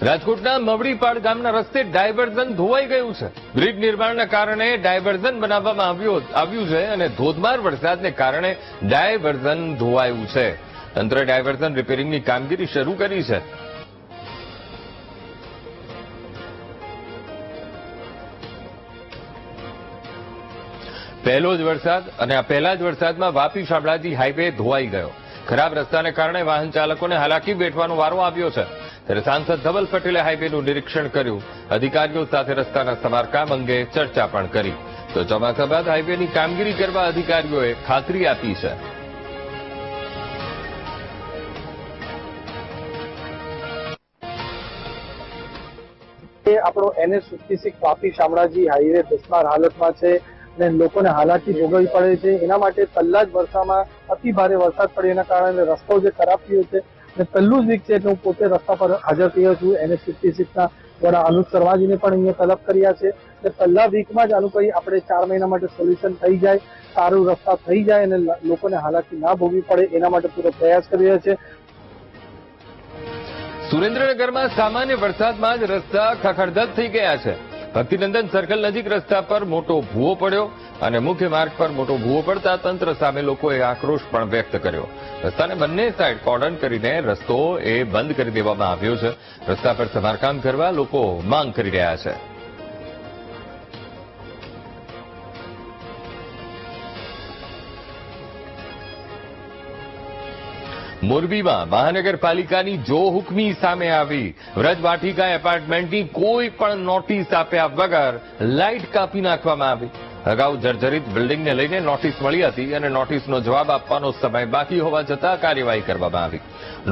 રાજકોટના મવડીપાડ ગામના રસ્તે ડાયવર્ઝન ધોવાઈ ગયું છે. બ્રિજ નિર્માણના કારણે ડાયવર્ઝન બનાવવામાં આવ્યું છે અને ધોધમાર વરસાદને કારણે ડાયવર્ઝન ધોવાયું છે. તંત્રે ડાયવર્ઝન રિપેરિંગની કામગીરી શરૂ કરી છે. પહેલો જ વરસાદ અને આ પહેલા જ વરસાદમાં વાપી શામળાજી હાઈવે ધોવાઈ ગયો. ખરાબ રસ્તાને કારણે વાહન ચાલકોને હાલાકી વેઠવાનો વારો આવ્યો છે. ત્યારે સાંસદ ધવલ પટેલે હાઈવેનું નિરીક્ષણ કર્યું. અધિકારીઓ સાથે રસ્તાના સમારકામ અંગે ચર્ચા પણ કરી. તો ચોમાસા બાદ હાઈવેની કામગીરી કરવા અધિકારીઓએ ખાતરી આપી છે. આપણો NH56 વાપી શામળાજી હાઈવે દુશ્વાર હાલતમાં છે અને લોકોને હાલાકી ભોગવવી પડે છે. એના માટે પહેલા જ વર્ષામાં અતિ ભારે વરસાદ પડ્યાના કારણે રસ્તો જે ખરાબ થયો છે અને પહેલું જ વીક છે એટલે હું પોતે રસ્તા પર હાજર થયો છું. NH56ના વડા અનુજ શર્માજીને પણ અહીંયા તલબ કર્યા છે એટલે પહેલા વીકમાં જ આનું કંઈ આપણે 4 મહિના માટે સોલ્યુશન થઈ જાય, સારું રસ્તા થઈ જાય અને લોકોને હાલાકી ના ભોગવી પડે એના માટે પૂરો પ્રયાસ કરી રહ્યા છે. સુરેન્દ્રનગરમાં સામાન્ય વરસાદમાં જ રસ્તા ખખડધજ થઈ ગયા છે. ભક્તિનંદન સર્કલ નજીક રસ્તા પર મોટો ભૂવો પડ્યો અને મુખ્ય માર્ગ પર મોટો ભૂવો પડતા તંત્ર સામે લોકોએ આક્રોશ પણ વ્યક્ત કર્યો. રસ્તાને બંને સાઈડ કોર્ડન કરીને રસ્તો બંધ કરી દેવામાં આવ્યો છે. રસ્તા પર સમારકામ કરવા લોકો માંગ કરી રહ્યા છે. મોરબીમાં મહાનગરપાલિકાની જો હુકમી સામે આવી. વ્રજવાટિકા એપાર્ટમેન્ટની કોઈ પણ નોટિસ આપ્યા વગર લાઇટ કાપી નાખવામાં આવી. અગાઉ જર્જરિત બિલ્ડિંગને લઈને નોટિસ મળી હતી અને નોટિસનો જવાબ આપવાનો સમય બાકી હોવા છતાં કાર્યવાહી કરવામાં આવી.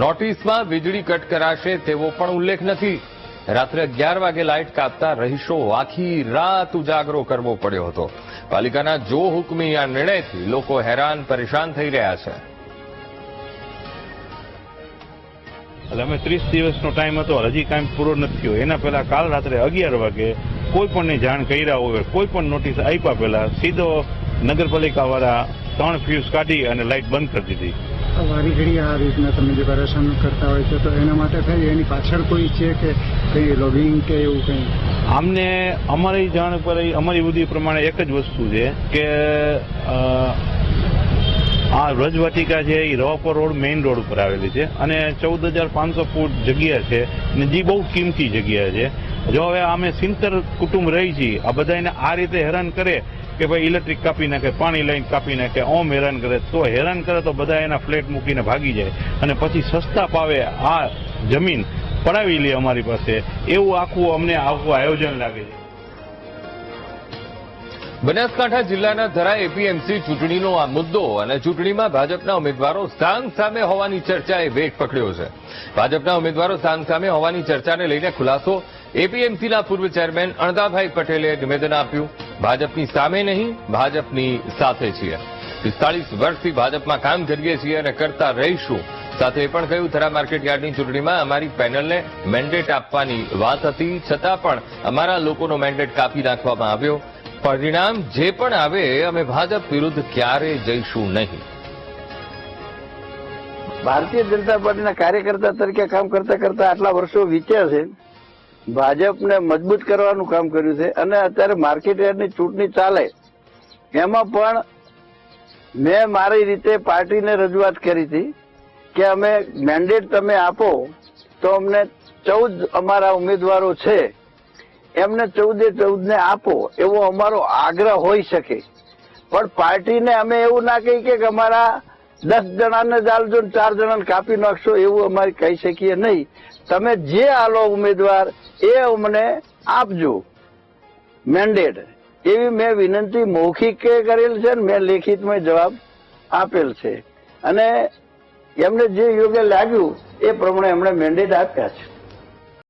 નોટિસમાં વીજળી કટ કરાશે તેવો પણ ઉલ્લેખ નથી. રાત્રે 11 વાગે લાઇટ કાપતા રહીશો આખી રાત ઉજાગરો કરવો પડ્યો હતો. પાલિકાના જો હુકમી આ નિર્ણયથી લોકો હેરાન પરેશાન થઈ રહ્યા છે. એટલે અમે 30 દિવસનો ટાઈમ હતો, હજી કામ પૂરો નથી થયો. એના પહેલા કાલ રાત્રે 11 વાગે કોઈ પણની જાણ કર્યા હોય, કોઈ પણ નોટિસ આપ્યા પહેલા સીધો નગરપાલિકા વાળા 3 ફ્યુઝ કાઢી અને લાઇટ બંધ કરી દીધી. વારી ઘડી આ રીતના તમે જે પરેશાન કરતા હોય છે તો એના માટે થઈ એની પાછળ કોઈ છે કે કંઈ લોબિંગ કે એવું કંઈ? અમને અમારી જાણ પર અમારી બુદ્ધિ પ્રમાણે એક જ વસ્તુ છે કે આ વ્રજવાટિકા છે એ રવાપર રોડ મેઇન રોડ ઉપર આવેલી છે અને 14,500 ફૂટ જગ્યા છે ને જે બહુ કિંમતી જગ્યા છે. જો હવે અમે 70 કુટુંબ રહી છીએ, આ બધાને આ રીતે હેરાન કરે કે ભાઈ ઇલેક્ટ્રિક કાપી નાખે, પાણી લાઈન કાપી નાખે, ઓમ હેરાન કરે, તો હેરાન કરે તો બધા એના ફ્લેટ મૂકીને ભાગી જાય અને પછી સસ્તા ભાવે આ જમીન પડાવી લે અમારી પાસે. એવું અમને આખું આયોજન લાગે છે. બનાસકાંઠા જિલ્લાના ધરા એપીએમસી ચૂંટણીનો આ મુદ્દો અને ચૂંટણીમાં ભાજપના ઉમેદવારો સામ સામે હોવાની ચર્ચાએ વેગ પકડ્યો છે. ભાજપના ઉમેદવારો સામ સામે હોવાની ચર્ચાને લઈને ખુલાસો એપીએમસીના પૂર્વ ચેરમેન અણદાભાઈ પટેલે નિવેદન આપ્યું. ભાજપની સામે નહીં, ભાજપની સાથે છીએ. 45 વર્ષથી ભાજપમાં કામ કરીએ છીએ અને કરતા રહીશું. સાથે એ પણ કહ્યું, ધરા માર્કેટયાર્ડની ચૂંટણીમાં અમારી પેનલને મેન્ડેટ આપવાની વાત હતી, છતાં પણ અમારા લોકોનો મેન્ડેટ કાપી નાખવામાં આવ્યો. પરિણામ જે પણ આવે અમે ભાજપ વિરુદ્ધ ક્યારે જઈશું નહીં. ભારતીય જનતા પાર્ટીના કાર્યકર્તા તરીકે કામ કરતા કરતા આટલા વર્ષો વીત્યા છે. ભાજપને મજબૂત કરવાનું કામ કર્યું છે અને અત્યારે માર્કેટ યાર્ડની ચૂંટણી ચાલે એમાં પણ મેં મારી રીતે પાર્ટીને રજૂઆત કરી હતી કે અમે મેન્ડેટ તમે આપો તો અમને 14 અમારા ઉમેદવારો છે એમને 14 ને આપો એવો અમારો આગ્રહ હોઈ શકે. પણ પાર્ટીને અમે એવું ના કહી કે અમારા 10 જણાને જ આલજો ને 4 જણાને કાપી નાખશો, એવું અમારે કહી શકીએ નહીં. તમે જે આલો ઉમેદવાર એ અમને આપજો મેન્ડેટ, એવી મેં વિનંતી મૌખિક કરેલ છે ને મેં લેખિતમાં જવાબ આપેલ છે અને એમને જે યોગ્ય લાગ્યું એ પ્રમાણે એમણે મેન્ડેટ આપ્યા છે.